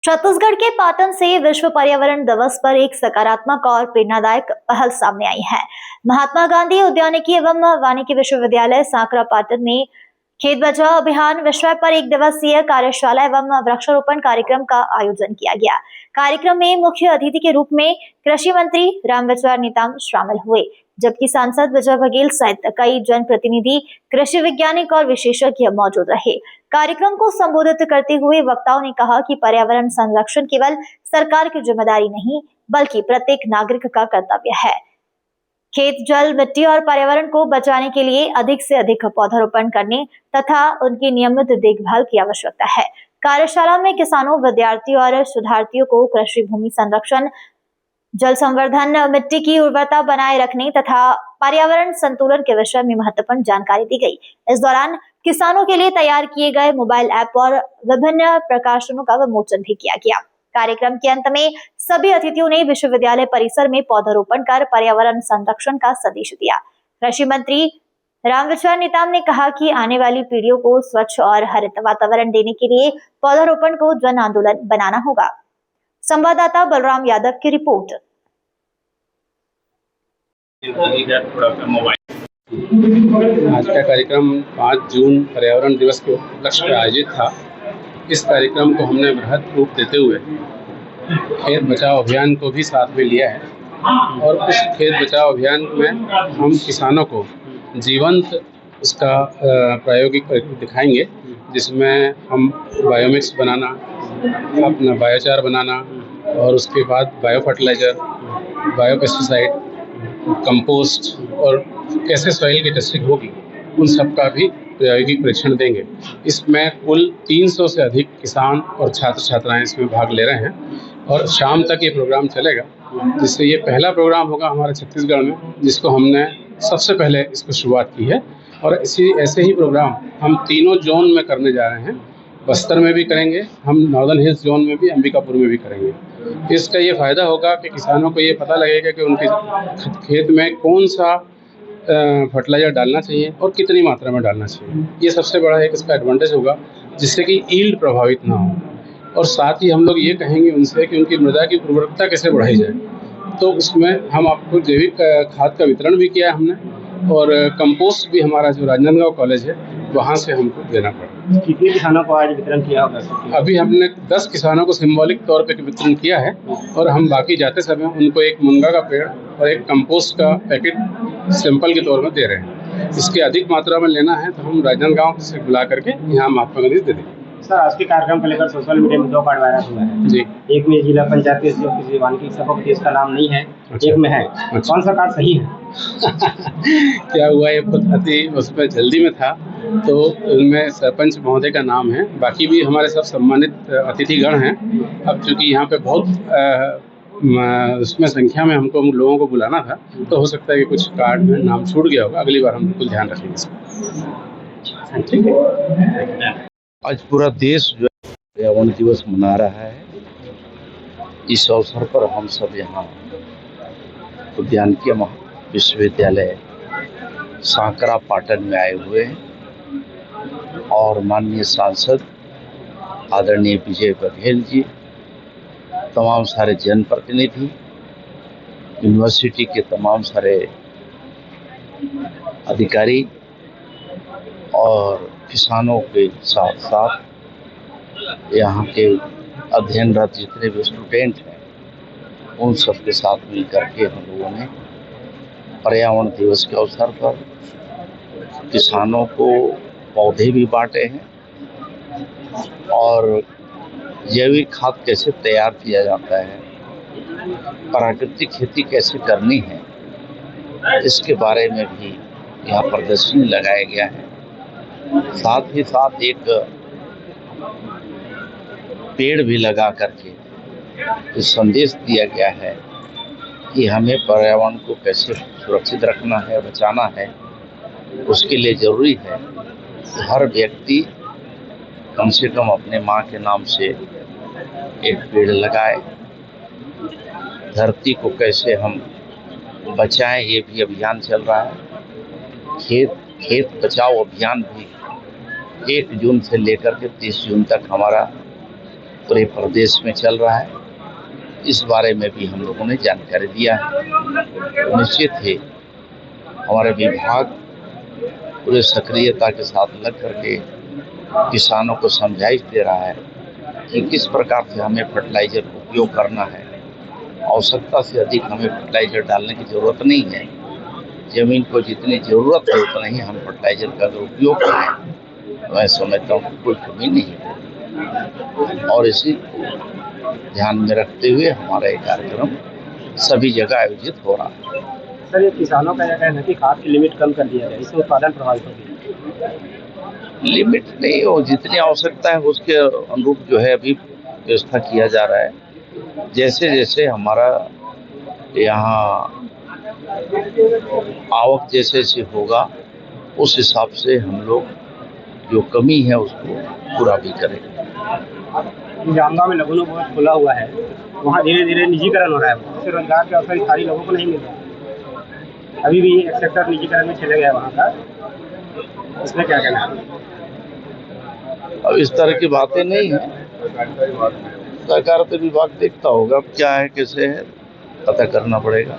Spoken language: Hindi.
छत्तीसगढ़ के पाटन से विश्व पर्यावरण दिवस पर एक सकारात्मक और प्रेरणादायक पहल सामने आई है। महात्मा गांधी उद्यानिकी एवं वानिकी विश्वविद्यालय सांकरा पाटन में खेत बचाओ अभियान विषय पर एक दिवसीय कार्यशाला एवं वृक्षारोपण कार्यक्रम का आयोजन किया गया। कार्यक्रम में मुख्य अतिथि के रूप में कृषि मंत्री रामविचार नेताम शामिल हुए, जबकि सांसद विजय बघेल सहित कई जनप्रतिनिधि, कृषि वैज्ञानिक और विशेषज्ञ मौजूद रहे। कार्यक्रम को संबोधित करते हुए वक्ताओं ने कहा कि पर्यावरण संरक्षण केवल सरकार की जिम्मेदारी नहीं, बल्कि प्रत्येक नागरिक का कर्तव्य है। खेत, जल, मिट्टी और पर्यावरण को बचाने के लिए अधिक से अधिक पौधारोपण करने तथा उनकी नियमित देखभाल की आवश्यकता है। कार्यशाला में किसानों, विद्यार्थियों और शोधार्थियों को कृषि भूमि संरक्षण, जल संवर्धन, मिट्टी की उर्वरता बनाए रखने तथा पर्यावरण संतुलन के विषय में महत्वपूर्ण जानकारी दी गई। इस दौरान किसानों के लिए तैयार किए गए मोबाइल ऐप और विभिन्न प्रकाशनों का विमोचन भी किया गया। कार्यक्रम के अंत में सभी अतिथियों ने विश्वविद्यालय परिसर में पौधारोपण कर पर्यावरण संरक्षण का संदेश दिया। कृषि मंत्री रामविचार नेताम ने कहा कि आने वाली पीढ़ियों को स्वच्छ और हरित वातावरण देने के लिए पौधारोपण को जन आंदोलन बनाना होगा। संवाददाता बलराम यादव की रिपोर्ट। आज का कार्यक्रम 5 जून पर्यावरण दिवस के उपलक्ष्य पर आयोजित था। इस कार्यक्रम को हमने बृहद रूप देते हुए खेत बचाओ अभियान को भी साथ में लिया है और उस खेत बचाओ अभियान में हम किसानों को जीवंत उसका प्रायोगिक दिखाएंगे, जिसमें हम बायोमिक्स बनाना, अपना बायोचार बनाना और उसके बाद bio fertiliser, bio pesticide, compost और कैसे सॉइल की टेस्टिंग होगी, उन सब का भी प्रायोगिक परीक्षण देंगे। इसमें कुल 300 से अधिक किसान और छात्र छात्राएं इसमें भाग ले रहे हैं और शाम तक ये प्रोग्राम चलेगा, जिससे ये पहला प्रोग्राम होगा हमारे छत्तीसगढ़ में जिसको हमने सबसे पहले इसको शुरुआत की है। और ऐसे ही प्रोग्राम हम तीनों जोन में करने जा रहे हैं। बस्तर में भी करेंगे, हम नॉर्दर्न हिल्स जोन में भी, अंबिकापुर में भी करेंगे। इसका ये फ़ायदा होगा कि किसानों को ये पता लगेगा कि उनके खेत में कौन सा फर्टिलाइज़र डालना चाहिए और कितनी मात्रा में डालना चाहिए। ये सबसे बड़ा एक इसका एडवांटेज होगा, जिससे कि यील्ड प्रभावित ना हो। और साथ ही हम लोग ये कहेंगे उनसे कि उनकी मृदा की उर्वरकता कैसे बढ़ाई जाए। तो उसमें हम आपको जैविक खाद का वितरण भी किया है हमने, और कंपोस्ट भी हमारा जो राजनांदगांव कॉलेज है वहाँ से हमको देना पड़ा। कितने किसानों को आज वितरण किया होगा? अभी हमने 10 किसानों को सिंबॉलिक तौर पे वितरण किया है और हम बाकी जाते समय उनको एक मुनगा का पेड़ और एक कंपोस्ट का पैकेट सैंपल के तौर में दे रहे हैं। इसके अधिक मात्रा में लेना है तो हम राजनांदगांव से बुला करके यहाँ महात्मा गांधी दे देंगे। सर, आज के कार्यक्रम को लेकर सोशल मीडिया में 2 कार्ड वायरल हुआ है जी। एक में जिला पंचायत के किसी वानिकी सभा के इसका नाम नहीं है। अच्छा। एक में है। अच्छा। कौन सा कार्ड सही है? क्या हुआ, ये अति उसमें जल्दी में था तो उनमें सरपंच महोदय का नाम है, बाकी भी हमारे सब सम्मानित अतिथिगण हैं। अब चूंकि यहाँ पे बहुत उसमें संख्या में हमको लोगों को बुलाना था, तो हो सकता है कि कुछ कार्ड में नाम छूट गया होगा। अगली बार हम बिल्कुल ध्यान रखेंगे इसमें। ठीक है। आज पूरा देश जो पर्यावरण दिवस मना रहा है। इस अवसर पर हम सब यहाँ उद्यानिकी विश्वविद्यालय सांकरा पाटन में आए हुए हैं और माननीय सांसद आदरणीय विजय बघेल जी, तमाम सारे जनप्रतिनिधि, यूनिवर्सिटी के तमाम सारे अधिकारी और किसानों के साथ साथ यहाँ के अध्ययनरत जितने भी स्टूडेंट हैं, उन सब के साथ मिल करके हम लोगों ने पर्यावरण दिवस के अवसर पर किसानों को पौधे भी बांटे हैं और जैविक खाद कैसे तैयार किया जाता है, प्राकृतिक खेती कैसे करनी है, इसके बारे में भी यहाँ प्रदर्शनी लगाया गया है। साथ ही साथ एक पेड़ भी लगा करके इस संदेश दिया गया है कि हमें पर्यावरण को कैसे सुरक्षित रखना है, बचाना है। उसके लिए ज़रूरी है कि हर व्यक्ति कम से कम अपने माँ के नाम से एक पेड़ लगाए। धरती को कैसे हम बचाएं, ये भी अभियान चल रहा है। खेत बचाओ अभियान भी 1 जून से लेकर के 30 जून तक हमारा पूरे प्रदेश में चल रहा है। इस बारे में भी हम लोगों ने जानकारी दिया है। तो निश्चित ही हमारे विभाग पूरे सक्रियता के साथ लग करके किसानों को समझाइश दे रहा है कि किस प्रकार से हमें फर्टिलाइजर का उपयोग करना है। आवश्यकता से अधिक हमें फर्टिलाइजर डालने की जरूरत नहीं है। जमीन को जितनी जरूरत है उतना ही हम फर्टिलाइजर का अगर उपयोग करें, मैं समझता हूँ कोई कमी नहीं है। और इसी ध्यान में रखते हुए हमारा ये कार्यक्रम सभी जगह आयोजित हो रहा है। सर, ये किसानों का यह कहना है कि खाद की लिमिट कम कर दिया जाए, इससे उत्पादन प्रभावित होगी। लिमिट नहीं हो, जितनी आवश्यकता है उसके अनुरूप जो है अभी व्यवस्था किया जा रहा है। जैसे जैसे हमारा यहाँ आवक जैसे होगा उस हिसाब से हम लोग जो कमी है उसको पूरा भी करेंगे। जामगांव में लघु उद्योग खुला हुआ है, वहाँ धीरे धीरे निजीकरण हो रहा है, उससे रोजगार के अवसर स्थानीय लोगों को नहीं मिल रहा। अभी भी एक सेक्टर निजीकरण में चले गया वहाँ का, इसमें क्या कहना है? अब इस तरह की बातें नहीं है। सहकारिता विभाग देखता होगा क्या है कैसे है, पता करना पड़ेगा।